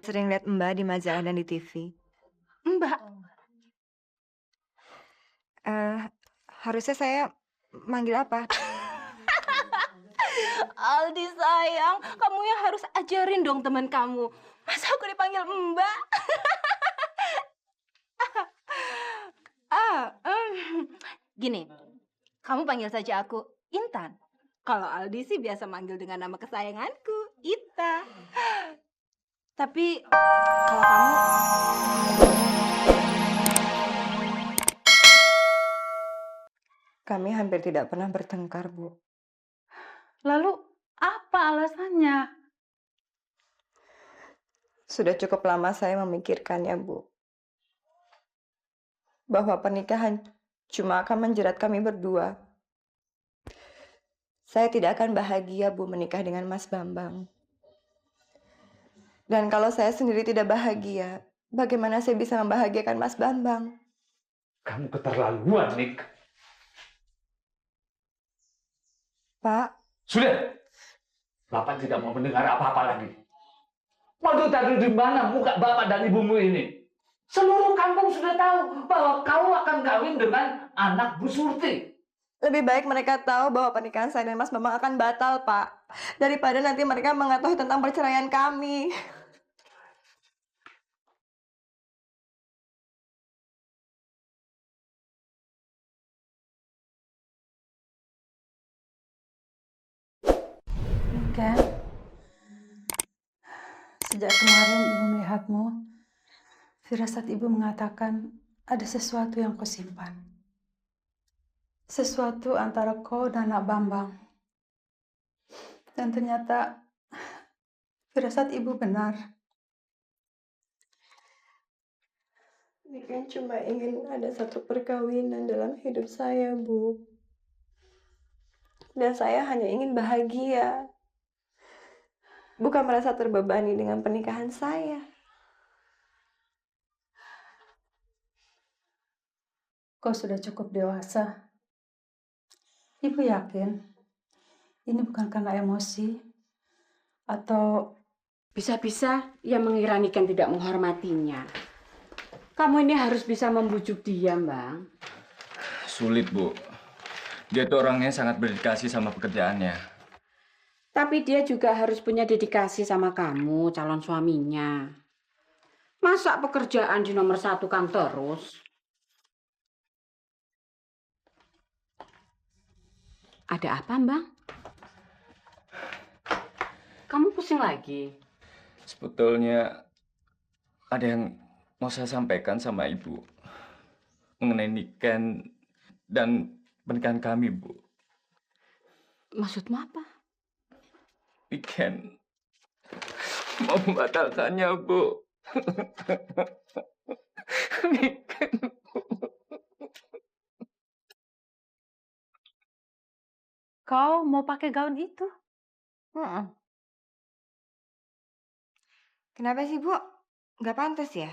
Sering lihat Mbak di majalah dan di TV. Mbak, Eh, harusnya saya manggil apa? Aldi sayang, kamu yang harus ajarin dong teman kamu. Masa aku dipanggil Mbak? Ah, gini, kamu panggil saja aku Intan. Kalau Aldi sih biasa manggil dengan nama kesayanganku, Ita. Tapi kalau kamu, Kami hampir tidak pernah bertengkar, Bu. Lalu apa alasannya? Sudah cukup lama saya memikirkannya, Bu. Bahwa pernikahan cuma akan menjerat kami berdua. Saya tidak akan bahagia, Bu, menikah dengan Mas Bambang. Dan kalau saya sendiri tidak bahagia, bagaimana saya bisa membahagiakan Mas Bambang? Kamu keterlaluan, Nick. Pak, Sudah. Bapak tidak mau mendengar apa-apa lagi. Mau taruh di mana muka bapak dan ibumu ini? Seluruh kampung sudah tahu bahwa kau akan kawin dengan anak Bu Surti. lebih baik mereka tahu bahwa pernikahan saya dan Mas Bambang akan batal, Pak. Daripada nanti mereka mengetahui tentang perceraian kami. Ken, sejak kemarin ibu melihatmu, firasat ibu mengatakan ada sesuatu yang kau simpan. Sesuatu antara kau dan anak Bambang. Dan ternyata firasat ibu benar. Ini kan cuma ingin ada satu perkawinan dalam hidup saya, Bu. Dan saya hanya ingin bahagia. Bukan merasa terbebani dengan pernikahan saya. Kau sudah cukup dewasa. Ibu yakin ini bukan karena emosi atau Bisa-bisa ia mengira Niken tidak menghormatinya. Kamu ini harus bisa membujuk dia, Bang. Sulit, Bu. Dia tuh orangnya sangat berdedikasi sama pekerjaannya. Tapi dia juga harus punya dedikasi sama kamu, calon suaminya. Masa pekerjaan di nomor satu kan terus? Ada apa, Bang? Kamu pusing lagi? Sebetulnya ada yang mau saya sampaikan sama Ibu mengenai Niken dan pernikahan kami, Bu. Maksudmu apa? Niken mau membatalkannya, Bu. Niken. kau mau pakai gaun itu? Kenapa sih, Bu? Nggak pantas ya?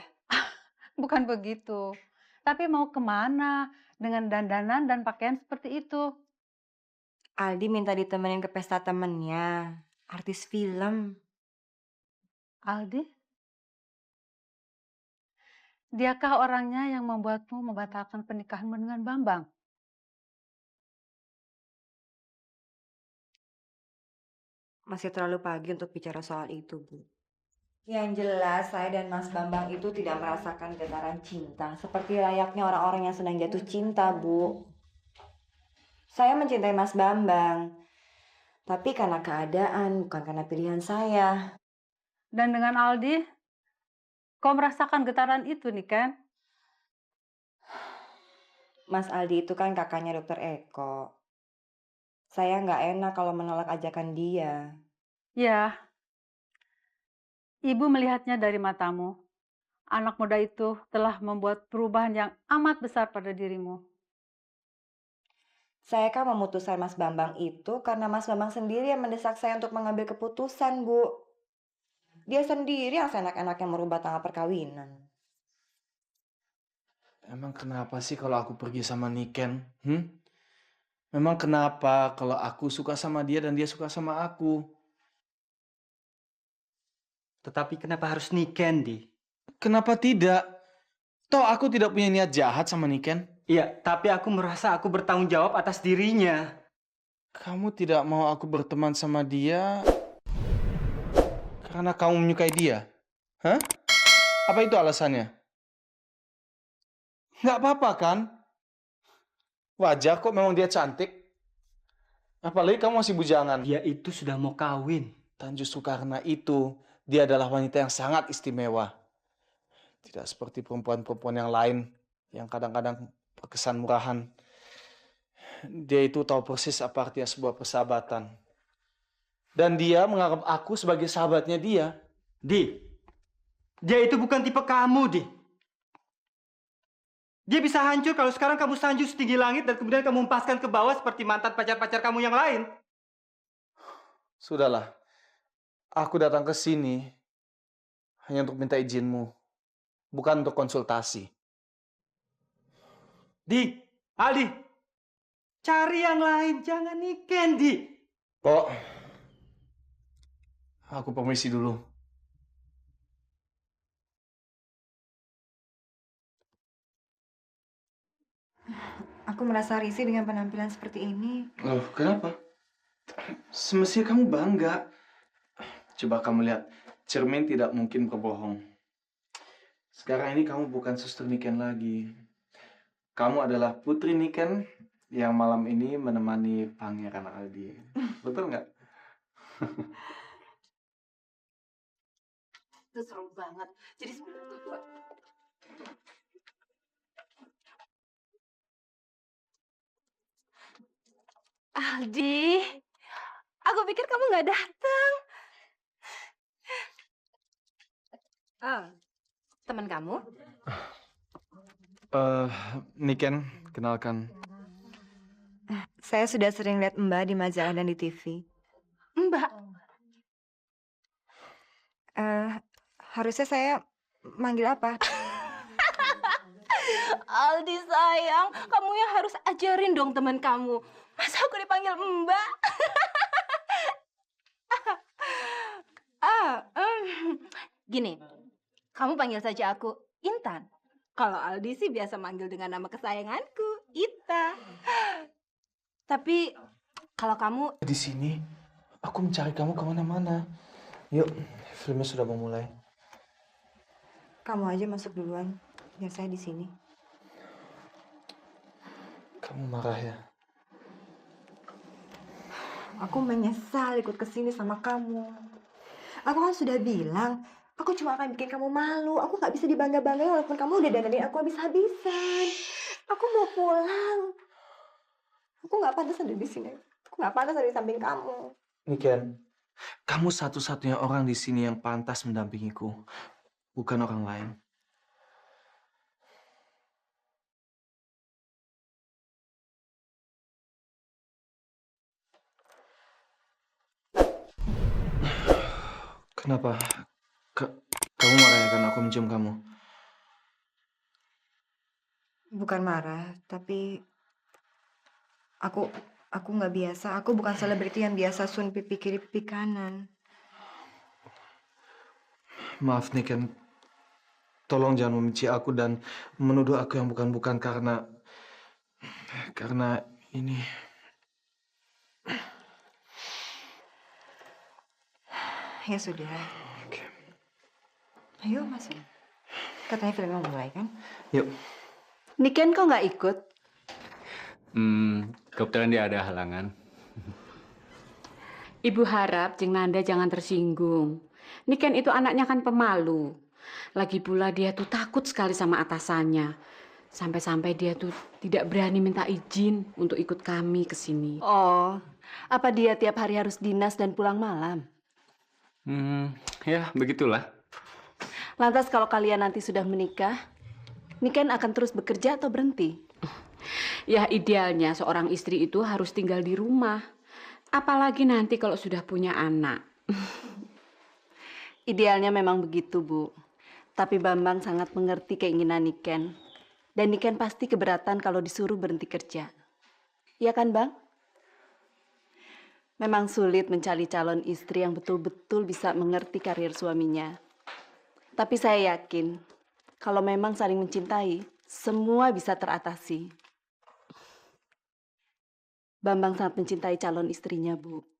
Bukan begitu. Tapi mau kemana dengan dandanan dan pakaian seperti itu? Aldi minta ditemenin ke pesta temennya. Artis film. Aldi? Diakah orangnya yang membuatmu membatalkan pernikahanmu dengan Bambang? Masih terlalu pagi untuk bicara soal itu, Bu. Yang jelas, saya dan Mas Bambang itu tidak merasakan getaran cinta. Seperti layaknya orang-orang yang sedang jatuh cinta, Bu. Saya mencintai Mas Bambang. Tapi karena keadaan, bukan karena pilihan saya. Dan dengan Aldi, kau merasakan getaran itu nih kan? Mas Aldi itu kan kakaknya Dokter Eko. Saya nggak enak kalau menolak ajakan dia. Ya, ibu melihatnya dari matamu. Anak muda itu telah membuat perubahan yang amat besar pada dirimu. Saya kan memutuskan Mas Bambang itu karena Mas Bambang sendiri yang mendesak saya untuk mengambil keputusan, Bu. Dia sendiri yang seenak-enaknya merubah tanggal perkawinan. Emang kenapa sih kalau aku pergi sama Niken? Memang kenapa kalau aku suka sama dia dan dia suka sama aku? Tetapi kenapa harus Niken, Di? Kenapa tidak? Toh aku tidak punya niat jahat sama Niken. Iya, tapi aku merasa aku bertanggung jawab atas dirinya. Kamu tidak mau aku berteman sama dia karena kamu menyukai dia? Hah? Apa itu alasannya? Nggak apa-apa kan? Wajar kok, memang dia cantik. Apalagi kamu masih bujangan. Dia itu sudah mau kawin. Dan justru karena itu, dia adalah wanita yang sangat istimewa. Tidak seperti perempuan-perempuan yang lain yang kadang-kadang terkesan murahan. Dia itu tahu persis apa artinya sebuah persahabatan. Dan dia menganggap aku sebagai sahabatnya dia. Di, dia itu bukan tipe kamu, Di. Dia bisa hancur kalau sekarang kamu sanjung setinggi langit dan kemudian kamu hempaskan ke bawah seperti mantan pacar-pacar kamu yang lain. Sudahlah, aku datang ke sini hanya untuk minta izinmu, bukan untuk konsultasi. Di, Aldi, cari yang lain, jangan Niken, Di. Kok, aku permisi dulu. Aku merasa risih dengan penampilan seperti ini. Loh, kenapa? Semestinya kamu bangga. Coba kamu lihat, cermin tidak mungkin berbohong. Sekarang ini kamu bukan suster Niken lagi. Kamu adalah putri Niken yang malam ini menemani Pangeran Aldi. Betul nggak? Itu seru banget. Jadi sebelum itu Aldi, aku pikir kamu nggak datang. Ah, teman kamu? Niken, kenalkan. Saya sudah sering lihat Mbak di majalah dan di TV. Mbak. Harusnya saya manggil apa? Aldi sayang, kamu yang harus ajarin dong teman kamu. Masa aku dipanggil Mbak? Gini, kamu panggil saja aku Intan. Kalau Aldi sih biasa manggil dengan nama kesayanganku, Ita. Tapi kalau kamu Di sini, aku mencari kamu kemana-mana. Yuk, filmnya sudah mau mulai. Kamu aja masuk duluan, biar saya di sini. Kamu marah ya? Aku menyesal ikut ke sini sama kamu. Aku kan sudah bilang, aku cuma akan bikin kamu malu. Aku nggak bisa dibangga-banggain walaupun kamu udah dandanin aku habis-habisan. Aku mau pulang. Aku nggak pantas ada di sini. Aku nggak pantas ada di samping kamu. Niken, kamu satu-satunya orang di sini yang pantas mendampingiku, bukan orang lain. Kenapa? Kamu marah ya karena aku mencium kamu? Bukan marah, tapi aku nggak biasa. Aku bukan selebriti yang biasa sun pipi kiri pipi kanan. Maaf Niken, tolong jangan membenci aku dan menuduh aku yang bukan-bukan karena ini. Ya sudah. Oke. Ayo masuk. Katanya filmnya mau mulai kan? Yuk. Niken kok nggak ikut? Kebetulan dia ada halangan. Ibu harap Jeng Nanda jangan tersinggung. Niken itu anaknya kan pemalu. Lagi pula dia tuh takut sekali sama atasannya. Sampai-sampai dia tuh tidak berani minta izin untuk ikut kami ke sini. Oh, apa dia tiap hari harus dinas dan pulang malam? Ya begitulah. Lantas kalau kalian nanti sudah menikah, Niken akan terus bekerja atau berhenti? Ya idealnya seorang istri itu harus tinggal di rumah. Apalagi nanti kalau sudah punya anak. Idealnya memang begitu, Bu. Tapi Bambang sangat mengerti keinginan Niken. Dan Niken pasti keberatan kalau disuruh berhenti kerja. Iya kan, Bang? Memang sulit mencari calon istri yang betul-betul bisa mengerti karir suaminya. Tapi saya yakin, kalau memang saling mencintai, semua bisa teratasi. Bambang sangat mencintai calon istrinya, Bu.